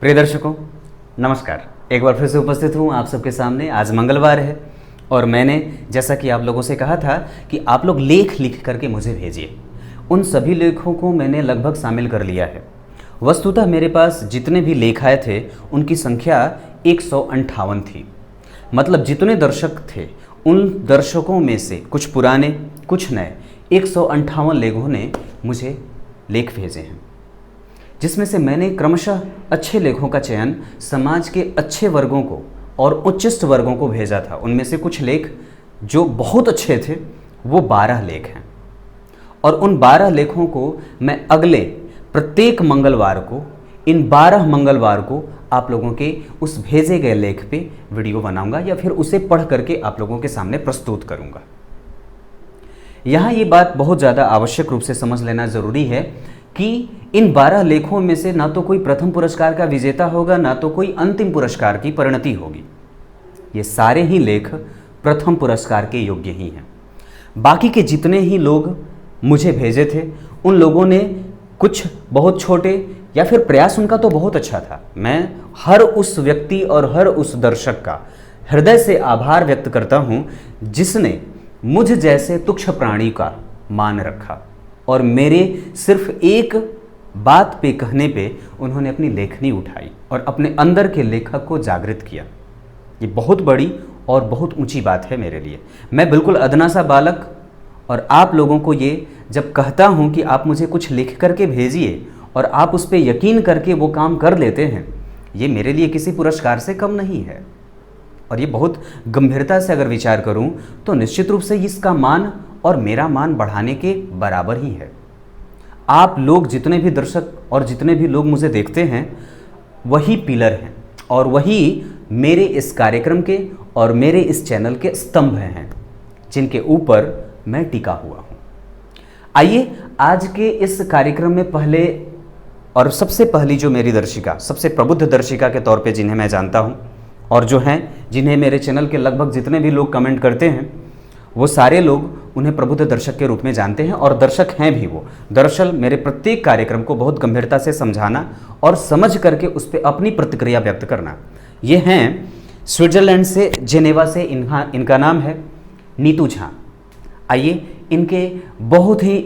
प्रिय दर्शकों, नमस्कार। एक बार फिर से उपस्थित हूँ आप सबके सामने। आज मंगलवार है और मैंने जैसा कि आप लोगों से कहा था कि आप लोग लेख लिख करके मुझे भेजिए। उन सभी लेखों को मैंने लगभग शामिल कर लिया है। वस्तुतः मेरे पास जितने भी लेख आए थे उनकी संख्या 158 थी। मतलब जितने दर्शक थे उन दर्शकों में से कुछ पुराने कुछ नए 158 लेखों ने मुझे लेख भेजे हैं, जिसमें से मैंने क्रमशः अच्छे लेखों का चयन समाज के अच्छे वर्गों को और उच्चस्थ वर्गों को भेजा था। उनमें से कुछ लेख जो बहुत अच्छे थे वो 12 लेख हैं और उन 12 लेखों को मैं अगले प्रत्येक मंगलवार को, इन 12 मंगलवार को आप लोगों के उस भेजे गए लेख पे वीडियो बनाऊंगा या फिर उसे पढ़ करके आप लोगों के सामने प्रस्तुत करूंगा। यहाँ ये बात बहुत ज़्यादा आवश्यक रूप से समझ लेना ज़रूरी है कि इन 12 लेखों में से ना तो कोई प्रथम पुरस्कार का विजेता होगा, ना तो कोई अंतिम पुरस्कार की परिणति होगी। ये सारे ही लेख प्रथम पुरस्कार के योग्य ही हैं। बाकी के जितने ही लोग मुझे भेजे थे उन लोगों ने कुछ बहुत छोटे या फिर प्रयास उनका तो बहुत अच्छा था। मैं हर उस व्यक्ति और हर उस दर्शक का हृदय से आभार व्यक्त करता हूँ जिसने मुझ जैसे तुच्छ प्राणी का मान रखा और मेरे सिर्फ एक बात पे कहने पे उन्होंने अपनी लेखनी उठाई और अपने अंदर के लेखक को जागृत किया। ये बहुत बड़ी और बहुत ऊंची बात है मेरे लिए। मैं बिल्कुल अदना सा बालक और आप लोगों को ये जब कहता हूँ कि आप मुझे कुछ लिख करके भेजिए और आप उस पर यकीन करके वो काम कर लेते हैं, ये मेरे लिए किसी पुरस्कार से कम नहीं है। और ये बहुत गंभीरता से अगर विचार करूं तो निश्चित रूप से इसका मान और मेरा मान बढ़ाने के बराबर ही है। आप लोग जितने भी दर्शक और जितने भी लोग मुझे देखते हैं वही पिलर हैं और वही मेरे इस कार्यक्रम के और मेरे इस चैनल के स्तंभ हैं जिनके ऊपर मैं टिका हुआ हूँ। आइए आज के इस कार्यक्रम में पहले और सबसे पहली जो मेरी दर्शिका, सबसे प्रबुद्ध दर्शिका के तौर पे जिन्हें मैं जानता हूँ और जो हैं जिन्हें मेरे चैनल के लगभग जितने भी लोग कमेंट करते हैं वो सारे लोग उन्हें प्रबुद्ध दर्शक के रूप में जानते हैं और दर्शक हैं भी वो। दरअसल मेरे प्रत्येक कार्यक्रम को बहुत गंभीरता से समझाना और समझ करके उस पर अपनी प्रतिक्रिया व्यक्त करना। ये हैं स्विट्जरलैंड से, जेनेवा से, इनका नाम है नीतू झा। आइए इनके बहुत ही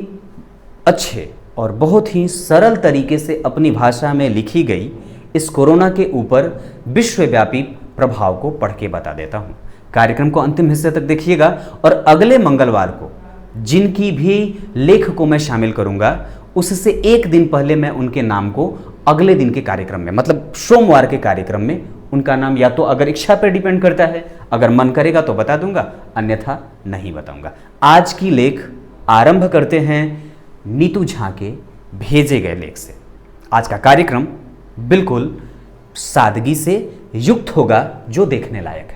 अच्छे और बहुत ही सरल तरीके से अपनी भाषा में लिखी गई इस कोरोना के ऊपर विश्वव्यापी प्रभाव को पढ़ के बता देता हूँ। कार्यक्रम को अंतिम हिस्से तक देखिएगा और अगले मंगलवार को जिनकी भी लेख को मैं शामिल करूंगा उससे एक दिन पहले मैं उनके नाम को अगले दिन के कार्यक्रम में, मतलब सोमवार के कार्यक्रम में, उनका नाम या तो अगर इच्छा पर डिपेंड करता है, अगर मन करेगा तो बता दूंगा, अन्यथा नहीं बताऊंगा। आज की लेख आरंभ करते हैं नीतू झा के भेजे गए लेख से। आज का कार्यक्रम बिल्कुल सादगी से युक्त होगा जो देखने लायक है।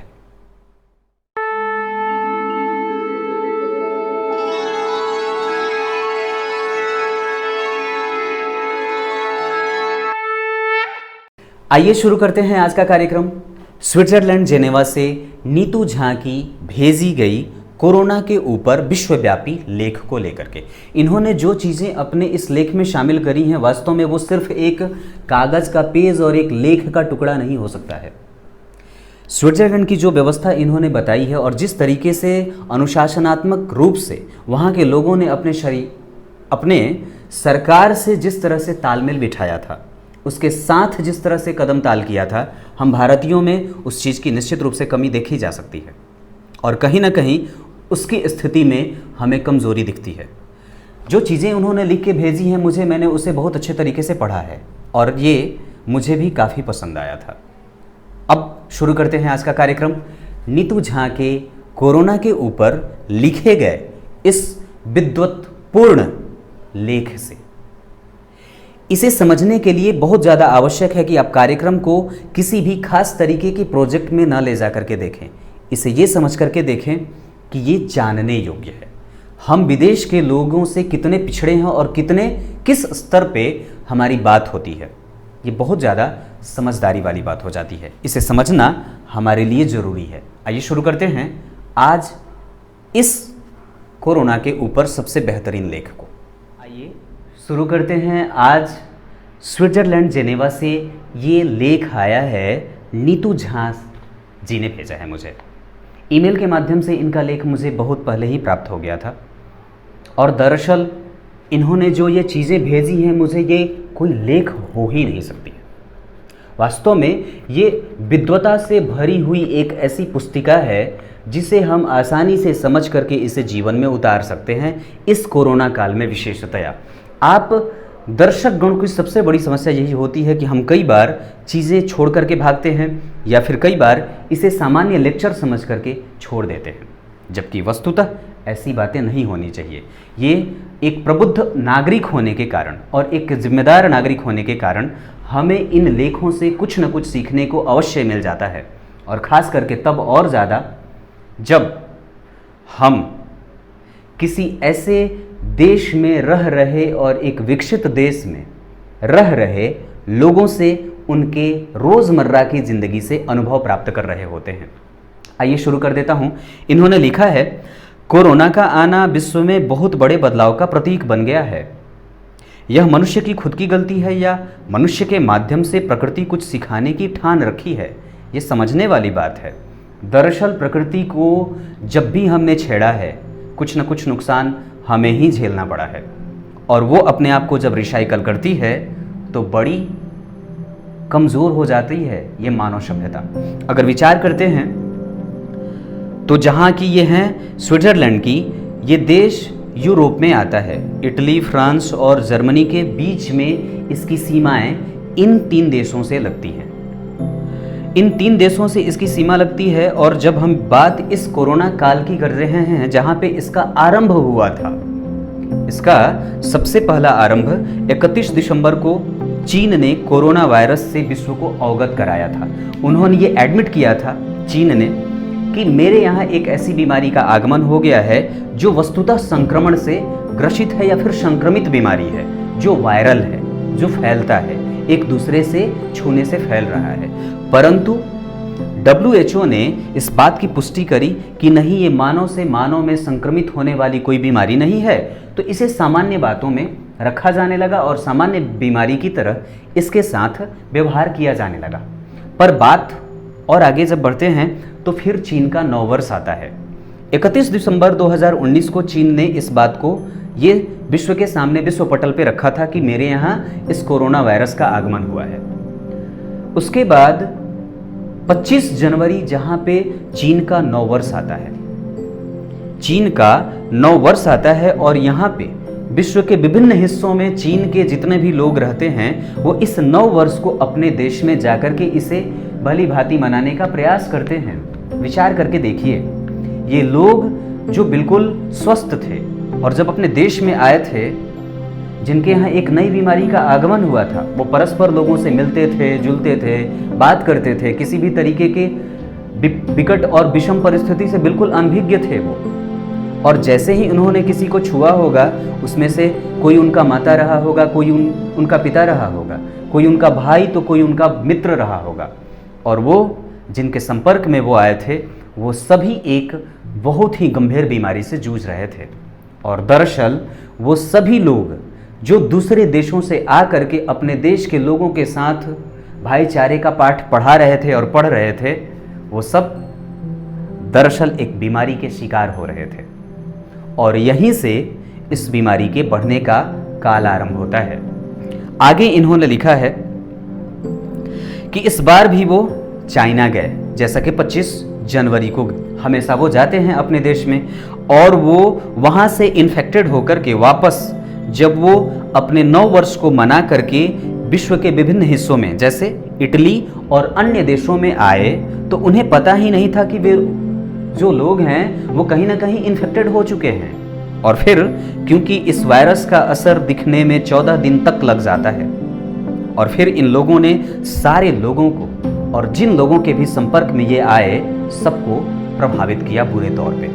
आइए शुरू करते हैं आज का कार्यक्रम। स्विट्जरलैंड जेनेवा से नीतू झा की भेजी गई कोरोना के ऊपर विश्वव्यापी लेख को लेकर के इन्होंने जो चीज़ें अपने इस लेख में शामिल करी हैं, वास्तव में वो सिर्फ एक कागज़ का पेज और एक लेख का टुकड़ा नहीं हो सकता है। स्विट्जरलैंड की जो व्यवस्था इन्होंने बताई है और जिस तरीके से अनुशासनात्मक रूप से वहाँ के लोगों ने अपने सरकार से जिस तरह से तालमेल बिठाया था, उसके साथ जिस तरह से कदम ताल किया था, हम भारतीयों में उस चीज़ की निश्चित रूप से कमी देखी जा सकती है और कहीं ना कहीं उसकी स्थिति में हमें कमज़ोरी दिखती है। जो चीज़ें उन्होंने लिख के भेजी हैं मैंने उसे बहुत अच्छे तरीके से पढ़ा है और ये मुझे भी काफ़ी पसंद आया था। अब शुरू करते हैं आज का कार्यक्रम नीतू झा के कोरोना के ऊपर लिखे गए इस विद्वत्पूर्ण लेख से। इसे समझने के लिए बहुत ज़्यादा आवश्यक है कि आप कार्यक्रम को किसी भी खास तरीके के प्रोजेक्ट में ना ले जा करके देखें। इसे ये समझ करके देखें कि ये जानने योग्य है। हम विदेश के लोगों से कितने पिछड़े हैं और किस स्तर पे हमारी बात होती है, ये बहुत ज़्यादा समझदारी वाली बात हो जाती है। इसे समझना हमारे लिए ज़रूरी है। आइए शुरू करते हैं आज इस कोरोना के ऊपर सबसे बेहतरीन लेख को। आइए शुरू करते हैं आज स्विट्जरलैंड जेनेवा से ये लेख आया है, नीतू झा जी ने भेजा है मुझे। ईमेल के माध्यम से इनका लेख मुझे बहुत पहले ही प्राप्त हो गया था, और दरअसल इन्होंने जो ये चीज़ें भेजी हैं मुझे, ये कोई लेख हो ही नहीं सकती। वास्तव में ये विद्वता से भरी हुई एक ऐसी पुस्तिका है जिसे हम आसानी से समझ करके इसे जीवन में उतार सकते हैं, इस कोरोना काल में विशेषतया। आप दर्शक गण की सबसे बड़ी समस्या यही होती है कि हम कई बार चीज़ें छोड़ करके भागते हैं, या फिर कई बार इसे सामान्य लेक्चर समझ करके छोड़ देते हैं, जबकि वस्तुतः ऐसी बातें नहीं होनी चाहिए। ये एक प्रबुद्ध नागरिक होने के कारण और एक जिम्मेदार नागरिक होने के कारण हमें इन लेखों से कुछ न कुछ सीखने को अवश्य मिल जाता है, और ख़ास करके तब और ज़्यादा जब हम किसी ऐसे देश में रह रहे और एक विकसित देश में रह रहे लोगों से उनके रोज़मर्रा की ज़िंदगी से अनुभव प्राप्त कर रहे होते हैं। आइए शुरू कर देता हूँ। इन्होंने लिखा है, कोरोना का आना विश्व में बहुत बड़े बदलाव का प्रतीक बन गया है। यह मनुष्य की खुद की गलती है या मनुष्य के माध्यम से प्रकृति कुछ सिखाने की ठान रखी है, ये समझने वाली बात है। दरअसल प्रकृति को जब भी हमने छेड़ा है, कुछ न कुछ नुकसान हमें ही झेलना पड़ा है, और वो अपने आप को जब रिसाइकल करती है तो बड़ी कमज़ोर हो जाती है ये मानव सभ्यता। अगर विचार करते हैं तो जहाँ की ये हैं स्विट्ज़रलैंड की, ये देश यूरोप में आता है। इटली, फ्रांस और जर्मनी के बीच में इसकी सीमाएं इन 3 देशों से लगती हैं। इन 3 देशों से इसकी सीमा लगती है, और जब हम बात इस कोरोना काल की कर रहे हैं जहाँ पे इसका आरंभ हुआ था, इसका सबसे पहला आरंभ 31 दिसंबर को चीन ने कोरोना वायरस से विश्व को अवगत कराया था। उन्होंने ये एडमिट किया था, चीन ने, कि मेरे यहाँ एक ऐसी बीमारी का आगमन हो गया है जो वस्तुतः संक्रमण से ग्रसित है या फिर संक्रमित बीमारी है, जो वायरल है, जो फैलता है, एक दूसरे से छूने से फैल रहा है। परंतु WHO ने इस बात की पुष्टि करी कि नहीं, ये मानव से मानव में संक्रमित होने वाली कोई बीमारी नहीं है, तो इसे सामान्य बातों में रखा जाने लगा और सामान्य बीमारी की तरह इसके साथ व्यवहार किया जाने लगा। पर बात और आगे जब बढ़ते हैं तो फिर चीन का नव वर्ष आता है। 31 दिसंबर 2019 को चीन ने इस बात को ये विश्व के सामने, विश्व पटल पे रखा था कि मेरे यहाँ इस कोरोना वायरस का आगमन हुआ है। उसके बाद 25 जनवरी जहाँ पे चीन का नव वर्ष आता है, चीन का नव वर्ष आता है, और यहाँ पे विश्व के विभिन्न हिस्सों में चीन के जितने भी लोग रहते हैं वो इस नव वर्ष को अपने देश में जाकर के इसे भली भांति मनाने का प्रयास करते हैं। विचार करके देखिए, ये लोग जो बिल्कुल स्वस्थ थे और जब अपने देश में आए थे, जिनके यहाँ एक नई बीमारी का आगमन हुआ था, वो परस्पर लोगों से मिलते थे, जुलते थे, बात करते थे, किसी भी तरीके के विकट और विषम परिस्थिति से बिल्कुल अनभिज्ञ थे वो। और जैसे ही उन्होंने किसी को छुआ होगा, उसमें से कोई उनका माता रहा होगा, कोई उनका पिता रहा होगा, कोई उनका भाई, तो कोई उनका मित्र रहा होगा, और वो जिनके संपर्क में वो आए थे वो सभी एक बहुत ही गंभीर बीमारी से जूझ रहे थे। और दरअसल वो सभी लोग जो दूसरे देशों से आ करके अपने देश के लोगों के साथ भाईचारे का पाठ पढ़ा रहे थे और पढ़ रहे थे, वो सब दरअसल एक बीमारी के शिकार हो रहे थे, और यहीं से इस बीमारी के बढ़ने का काल आरंभ होता है। आगे इन्होंने लिखा है कि इस बार भी वो चाइना गए, जैसा कि 25 जनवरी को हमेशा वो जाते हैं अपने देश में, और वो वहाँ से इन्फेक्टेड होकर के वापस जब वो अपने नव वर्ष को मना करके विश्व के विभिन्न हिस्सों में जैसे इटली और अन्य देशों में आए, तो उन्हें पता ही नहीं था कि वे जो लोग हैं वो कहीं ना कहीं इन्फेक्टेड हो चुके हैं। और फिर क्योंकि इस वायरस का असर दिखने में 14 दिन तक लग जाता है, और फिर इन लोगों ने सारे लोगों को और जिन लोगों के भी संपर्क में ये आए सबको प्रभावित किया बुरे तौर पे।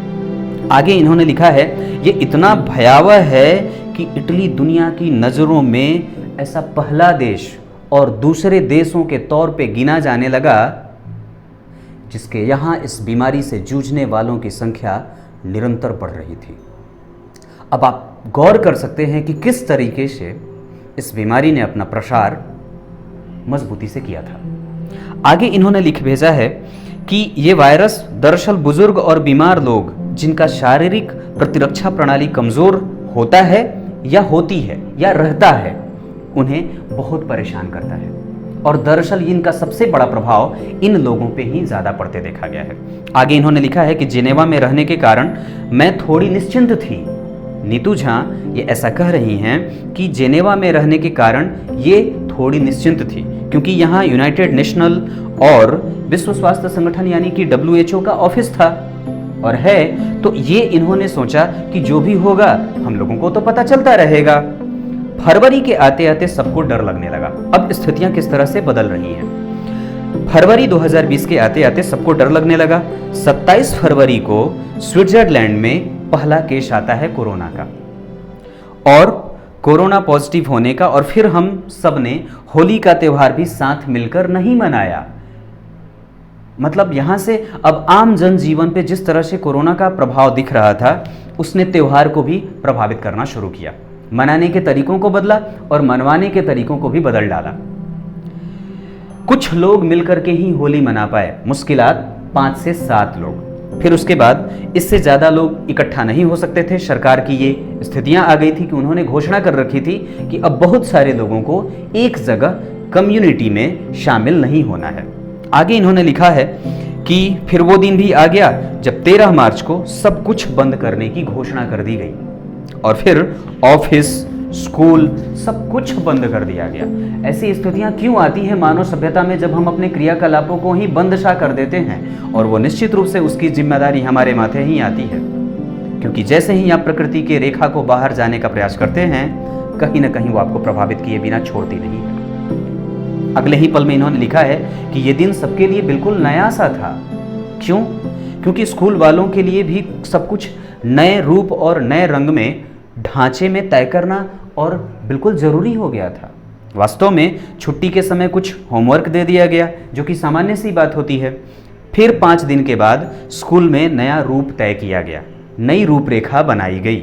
आगे इन्होंने लिखा है, ये इतना भयावह है कि इटली दुनिया की नज़रों में ऐसा पहला देश और दूसरे देशों के तौर पे गिना जाने लगा जिसके यहाँ इस बीमारी से जूझने वालों की संख्या निरंतर बढ़ रही थी। अब आप गौर कर सकते हैं कि किस तरीके से इस बीमारी ने अपना प्रसार मजबूती से किया था। आगे इन्होंने लिख भेजा है कि ये वायरस दरअसल बुजुर्ग और बीमार लोग जिनका शारीरिक प्रतिरक्षा प्रणाली कमजोर होता है या होती है या रहता है, उन्हें बहुत परेशान करता है और दरअसल इनका सबसे बड़ा प्रभाव इन लोगों पे ही ज्यादा पड़ते देखा गया है। आगे इन्होंने लिखा है कि जिनेवा में रहने के कारण मैं थोड़ी निश्चिंत थी। नीतू झा ये ऐसा कह रही हैं कि जिनेवा में रहने के कारण ये थोड़ी निश्चिंत थी क्योंकि यहाँ यूनाइटेड नेशनल और विश्व स्वास्थ्य संगठन यानी कि WHO का ऑफिस था और है, तो ये इन्होंने सोचा कि जो भी होगा हम लोगों को तो पता चलता रहेगा। फरवरी के आते आते सबको डर लगने लगा। अब स्थितियां किस तरह से बदल रही हैं। फरवरी 2020 के आते आते सबको डर लगने लगा। 27 फरवरी को स्विट्जरलैंड में पहला केस आता है कोरोना का और कोरोना पॉजिटिव होने का, और फिर हम सब ने होली का त्यौहार भी साथ मिलकर नहीं मनाया। मतलब यहां से अब आम जनजीवन पे जिस तरह से कोरोना का प्रभाव दिख रहा था, उसने त्यौहार को भी प्रभावित करना शुरू किया। मनाने के तरीकों को बदला और मनवाने के तरीकों को भी बदल डाला। कुछ लोग मिलकर के ही होली मना पाए, मुश्किलात 5 से 7 लोग। फिर उसके बाद इससे ज्यादा लोग इकट्ठा नहीं हो सकते थे। सरकार की ये स्थितियां आ गई थी कि उन्होंने घोषणा कर रखी थी कि अब बहुत सारे लोगों को एक जगह कम्युनिटी में शामिल नहीं होना है। आगे इन्होंने लिखा है कि फिर वो दिन भी आ गया जब 13 मार्च को सब कुछ बंद करने की घोषणा कर दी गई और फिर ऑफिस, स्कूल सब कुछ बंद कर दिया गया। ऐसी स्थितियां क्यों आती हैं मानव सभ्यता में जब हम अपने क्रियाकलापों को ही बंद सा कर देते हैं, और वो निश्चित रूप से उसकी जिम्मेदारी हमारे माथे ही आती है, क्योंकि जैसे ही आप प्रकृति के रेखा को बाहर जाने का प्रयास करते हैं, कहीं ना कहीं वो आपको प्रभावित किए बिना छोड़ती नहीं है। अगले ही पल में इन्होंने लिखा है कि ये दिन सबके लिए बिल्कुल नया सा था। क्यों? क्योंकि स्कूल वालों के लिए भी सब कुछ नए रूप और नए रंग में, ढांचे में तय करना और बिल्कुल जरूरी हो गया था। वास्तव में छुट्टी के समय कुछ होमवर्क दे दिया गया, जो कि सामान्य सी बात होती है। फिर 5 दिन के बाद स्कूल में नया रूप तय किया गया, नई रूपरेखा बनाई गई।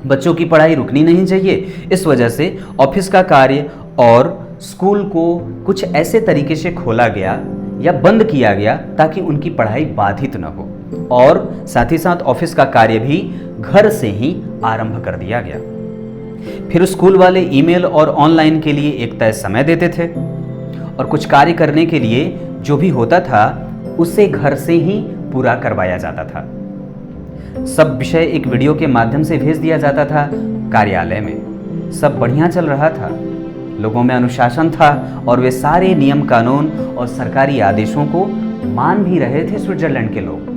बच्चों की पढ़ाई रुकनी नहीं चाहिए, इस वजह से ऑफिस का कार्य और स्कूल को कुछ ऐसे तरीके से खोला गया या बंद किया गया ताकि उनकी पढ़ाई बाधित न हो, और साथ ही साथ ऑफिस का कार्य भी घर से ही आरंभ कर दिया गया। फिर स्कूल वाले ईमेल और ऑनलाइन के लिए एक तय समय देते थे और कुछ कार्य करने के लिए जो भी होता था उसे घर से ही पूरा करवाया जाता था। सब विषय एक वीडियो के माध्यम से भेज दिया जाता था कार्यालय में। सब बढ़िया चल रहा था, लोगों में अनुशासन था और वे सारे नियम कानून और सरकारी आदेशों को मान भी रहे थे स्विट्जरलैंड के लोग।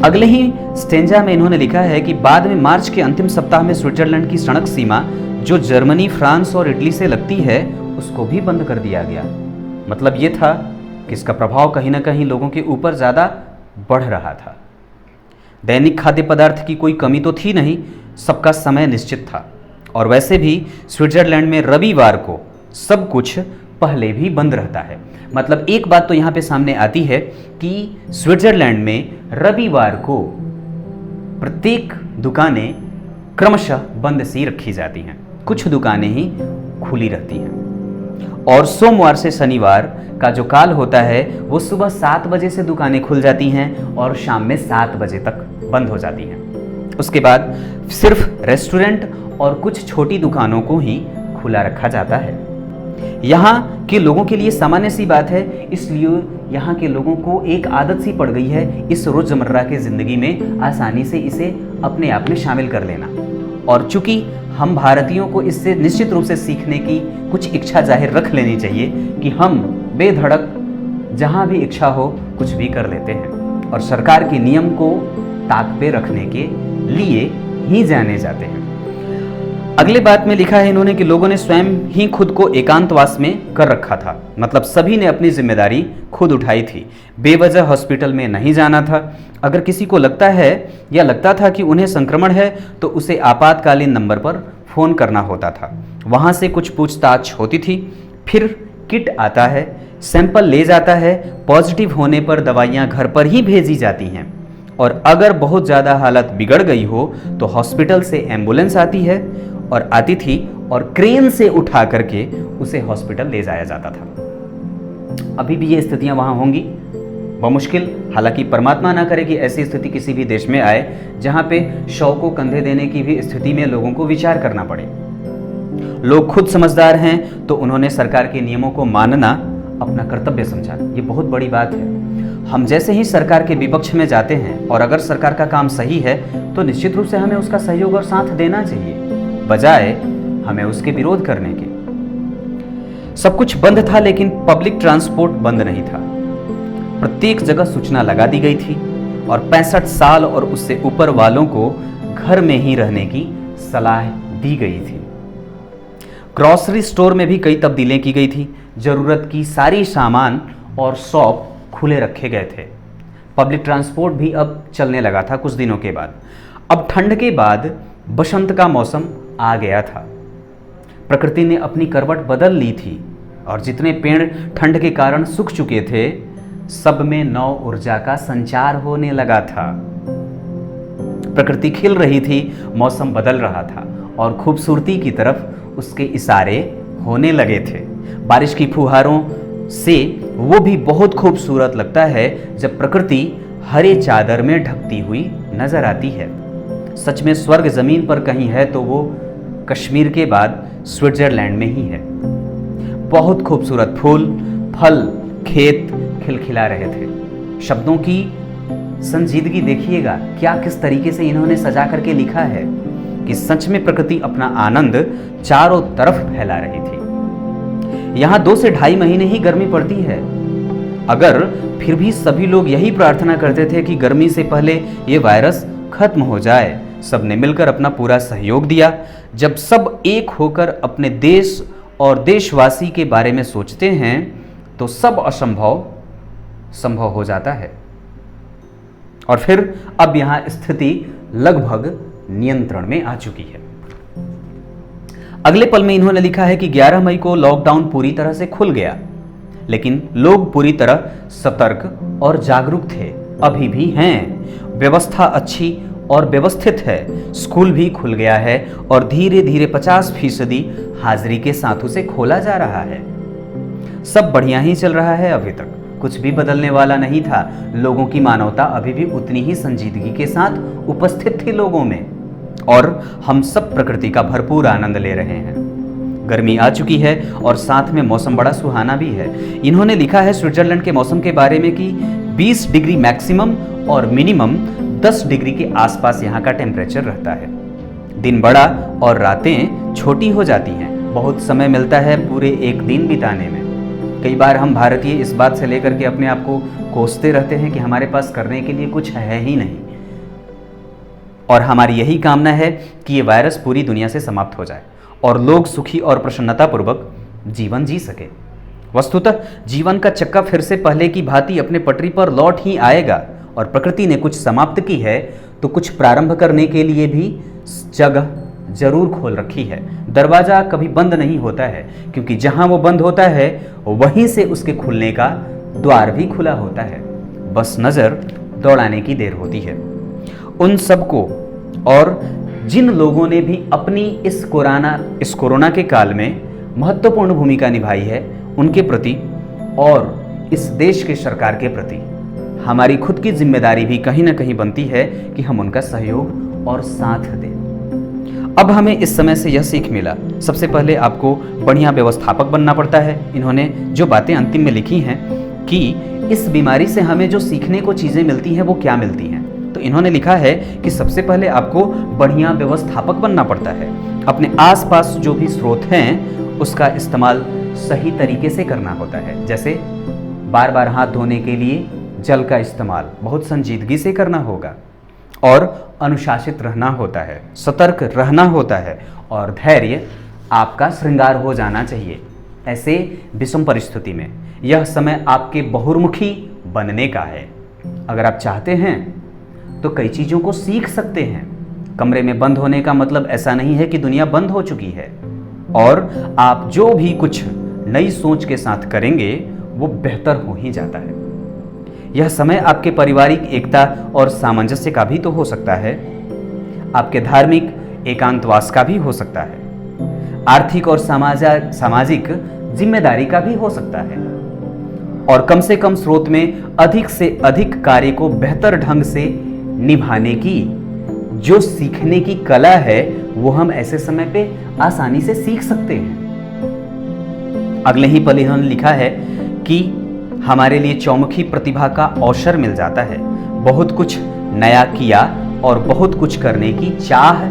अगले ही स्टेंजा में इन्होंने लिखा है कि बाद में मार्च के अंतिम सप्ताह में स्विट्जरलैंड की सड़क सीमा जो जर्मनी, फ्रांस और इटली से लगती है, उसको भी बंद कर दिया गया। मतलब ये था कि इसका प्रभाव कहीं ना कहीं लोगों के ऊपर ज्यादा बढ़ रहा था। दैनिक खाद्य पदार्थ की कोई कमी तो थी नहीं, सबका समय निश्चित था, और वैसे भी स्विट्जरलैंड में रविवार को सब कुछ पहले भी बंद रहता है। मतलब एक बात तो यहाँ पे सामने आती है कि स्विट्जरलैंड में रविवार को प्रत्येक दुकानें क्रमशः बंद सी रखी जाती हैं, कुछ दुकानें ही खुली रहती हैं, और सोमवार से शनिवार का जो काल होता है वो सुबह 7 बजे से दुकानें खुल जाती हैं और शाम में 7 बजे तक बंद हो जाती हैं। उसके बाद सिर्फ रेस्टोरेंट और कुछ छोटी दुकानों को ही खुला रखा जाता है। यहाँ के लोगों के लिए सामान्य सी बात है, इसलिए यहाँ के लोगों को एक आदत सी पड़ गई है इस रोजमर्रा की जिंदगी में आसानी से इसे अपने आप में शामिल कर लेना। और चूंकि हम भारतीयों को इससे निश्चित रूप से सीखने की कुछ इच्छा जाहिर रख लेनी चाहिए कि हम बेधड़क जहाँ भी इच्छा हो कुछ भी कर लेते हैं और सरकार के नियम को ताक पे रखने के लिए ही जाने जाते हैं। अगले बात में लिखा है इन्होंने कि लोगों ने स्वयं ही खुद को एकांतवास में कर रखा था। मतलब सभी ने अपनी जिम्मेदारी खुद उठाई थी, बेवजह हॉस्पिटल में नहीं जाना था। अगर किसी को लगता है या लगता था कि उन्हें संक्रमण है तो उसे आपातकालीन नंबर पर फोन करना होता था, वहां से कुछ पूछताछ होती थी, फिर किट आता है, सैंपल ले जाता है, पॉजिटिव होने पर दवाइयाँ घर पर ही भेजी जाती हैं, और अगर बहुत ज़्यादा हालत बिगड़ गई हो तो हॉस्पिटल से एम्बुलेंस आती है और आती थी और क्रेन से उठा करके उसे हॉस्पिटल ले जाया जाता था। अभी भी ये स्थितियां वहां होंगी बमुश्किल, हालांकि परमात्मा ना करे कि ऐसी स्थिति किसी भी देश में आए जहां पे शव को कंधे देने की भी स्थिति में लोगों को विचार करना पड़े। लोग खुद समझदार हैं तो उन्होंने सरकार के नियमों को मानना अपना कर्तव्य समझा। ये बहुत बड़ी बात है। हम जैसे ही सरकार के विपक्ष में जाते हैं और अगर सरकार का काम सही है तो निश्चित रूप से हमें उसका सहयोग और साथ देना चाहिए, बजाय हमें उसके विरोध करने के। सब कुछ बंद था लेकिन पब्लिक ट्रांसपोर्ट बंद नहीं था। प्रत्येक जगह सूचना लगा दी गई थी और 65 साल और उससे ऊपर वालों को घर में ही रहने की सलाह दी गई थी। ग्रॉसरी स्टोर में भी कई तब्दीलियां की गई थी। जरूरत की सारी सामान और शॉप खुले रखे गए थे। पब्लिक ट्रांसपोर्ट भी अब चलने लगा था कुछ दिनों के बाद। अब ठंड के बाद बसंत का मौसम आ गया था। प्रकृति ने अपनी करवट बदल ली थी और जितने पेड़ ठंड के कारण सूख चुके थे, सब में नव ऊर्जा का संचार होने लगा था। प्रकृति खिल रही थी, मौसम बदल रहा था और खूबसूरती की तरफ उसके इशारे होने लगे थे। बारिश की फुहारों से वो भी बहुत खूबसूरत लगता है जब प्रकृति हरे चादर में ढकती हुई नजर आती है। सच में स्वर्ग जमीन पर कहीं है तो वो कश्मीर के बाद स्विट्जरलैंड में ही है। बहुत खूबसूरत फूल, फल, खेत खिलखिला रहे थे। शब्दों की संजीदगी देखिएगा, क्या किस तरीके से इन्होंने सजा करके लिखा है कि सच में प्रकृति अपना आनंद चारों तरफ फैला रही थी। यहां 2 से ढाई महीने ही गर्मी पड़ती है। अगर फिर भी सभी लोग यही प्रार्थना करते थे कि गर्मी से पहले ये वायरस खत्म हो जाए। सबने मिलकर अपना पूरा सहयोग दिया। जब सब एक होकर अपने देश और देशवासी के बारे में सोचते हैं तो सब असंभव संभव हो जाता है। और फिर अब यहां स्थिति लगभग नियंत्रण में आ चुकी है। अगले पल में इन्होंने लिखा है कि 11 मई को लॉकडाउन पूरी तरह से खुल गया, लेकिन लोग पूरी तरह सतर्क और जागरूक थे, अभी भी हैं। व्यवस्था अच्छी और व्यवस्थित है। स्कूल भी खुल गया है और धीरे धीरे 50% हाजिरी के साथ उसे खोला जा रहा है। सब बढ़िया ही चल रहा है। अभी तक कुछ भी बदलने वाला नहीं था। लोगों की मानवता अभी भी उतनी ही संजीदगी के साथ उपस्थित थी लोगों में, और हम सब प्रकृति का भरपूर आनंद ले रहे हैं। गर्मी आ चुकी है और साथ में मौसम बड़ा सुहाना भी है। इन्होंने लिखा है स्विट्जरलैंड के मौसम के बारे में कि 20 डिग्री मैक्सिमम और मिनिमम 10 डिग्री के आसपास यहाँ का टेम्परेचर रहता है। दिन बड़ा और रातें छोटी हो जाती हैं। बहुत समय मिलता है पूरे एक दिन बिताने में। कई बार हम भारतीय इस बात से लेकर के अपने आप को कोसते रहते हैं कि हमारे पास करने के लिए कुछ है ही नहीं, और हमारी यही कामना है कि ये वायरस पूरी दुनिया से समाप्त हो जाए और लोग सुखी और प्रसन्नतापूर्वक जीवन जी सके। वस्तुतः जीवन का चक्का फिर से पहले की भांति अपने पटरी पर लौट ही आएगा, और प्रकृति ने कुछ समाप्त की है तो कुछ प्रारंभ करने के लिए भी जगह जरूर खोल रखी है। दरवाजा कभी बंद नहीं होता है, क्योंकि जहां वो बंद होता है वहीं से उसके खुलने का द्वार भी खुला होता है। बस नजर दौड़ाने की देर होती है। उन सबको, और जिन लोगों ने भी अपनी इस कोरोना के काल में महत्वपूर्ण भूमिका निभाई है, उनके प्रति और इस देश के सरकार के प्रति हमारी खुद की जिम्मेदारी भी कहीं ना कहीं बनती है कि हम उनका सहयोग और साथ दें। अब हमें इस समय से यह सीख मिला, सबसे पहले आपको बढ़िया व्यवस्थापक बनना पड़ता है। इन्होंने जो बातें अंतिम में लिखी हैं कि इस बीमारी से हमें जो सीखने को चीज़ें मिलती हैं वो क्या मिलती हैं, तो इन्होंने लिखा है कि सबसे पहले आपको बढ़िया व्यवस्थापक बनना पड़ता है। अपने आसपास जो भी स्रोत हैं उसका इस्तेमाल सही तरीके से करना होता है। जैसे बार बार हाथ धोने के लिए जल का इस्तेमाल बहुत संजीदगी से करना होगा, और अनुशासित रहना होता है, सतर्क रहना होता है, और धैर्य आपका श्रृंगार हो जाना चाहिए। ऐसे विषम परिस्थिति में यह समय आपके बहुमुखी बनने का है। अगर आप चाहते हैं तो कई चीज़ों को सीख सकते हैं। कमरे में बंद होने का मतलब ऐसा नहीं है कि दुनिया बंद हो चुकी है, और आप जो भी कुछ नई सोच के साथ करेंगे वो बेहतर हो ही जाता है। यह समय आपके पारिवारिक एकता और सामंजस्य का भी तो हो सकता है, आपके धार्मिक एकांतवास का भी हो सकता है। आर्थिक और सामाजिक जिम्मेदारी का भी हो सकता है, और कम से कम स्रोत में अधिक से अधिक कार्य को बेहतर ढंग से निभाने की जो सीखने की कला है वो हम ऐसे समय पे आसानी से सीख सकते हैं। अगले ही पल इन्होंने लिखा है कि हमारे लिए चौमुखी प्रतिभा का अवसर मिल जाता है, बहुत कुछ नया किया और बहुत कुछ करने की चाह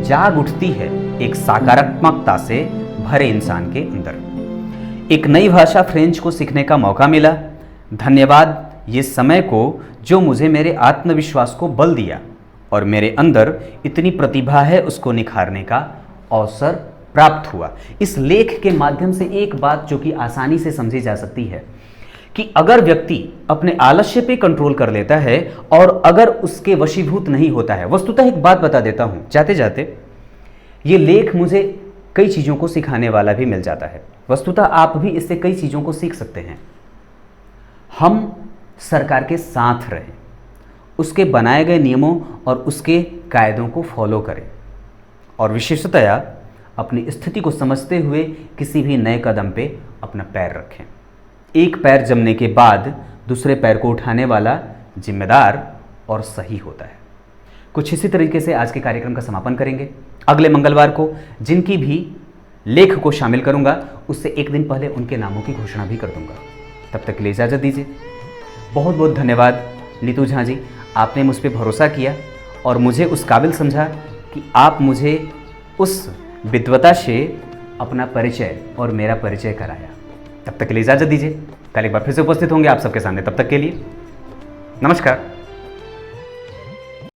जाग उठती है एक सकारात्मकता से भरे इंसान के अंदर। एक नई भाषा फ्रेंच को सीखने का मौका मिला। धन्यवाद ये समय को जो मुझे मेरे आत्मविश्वास को बल दिया और मेरे अंदर इतनी प्रतिभा है उसको निखारने का अवसर प्राप्त हुआ। इस लेख के माध्यम से एक बात जो कि आसानी से समझी जा सकती है कि अगर व्यक्ति अपने आलस्य पे कंट्रोल कर लेता है और अगर उसके वशीभूत नहीं होता है, वस्तुतः एक बात बता देता हूं जाते जाते, ये लेख मुझे कई चीज़ों को सिखाने वाला भी मिल जाता है। वस्तुतः आप भी इससे कई चीज़ों को सीख सकते हैं। हम सरकार के साथ रहें, उसके बनाए गए नियमों और उसके कायदों को फॉलो करें, और विशेषतया अपनी स्थिति को समझते हुए किसी भी नए कदम पे अपना पैर रखें। एक पैर जमने के बाद दूसरे पैर को उठाने वाला जिम्मेदार और सही होता है। कुछ इसी तरीके से आज के कार्यक्रम का समापन करेंगे। अगले मंगलवार को जिनकी भी लेख को शामिल करूंगा उससे एक दिन पहले उनके नामों की घोषणा भी कर दूंगा। तब तक के लिए इजाज़त दीजिए। बहुत बहुत धन्यवाद नीतू झा जी, आपने मुझ पर भरोसा किया और मुझे उस काबिल समझा कि आप मुझे उस विद्वता से अपना परिचय और मेरा परिचय कराया। तब तक के लिए इजाज़त दीजिए। कल एक बार फिर से उपस्थित होंगे आप सबके सामने। तब तक के लिए नमस्कार।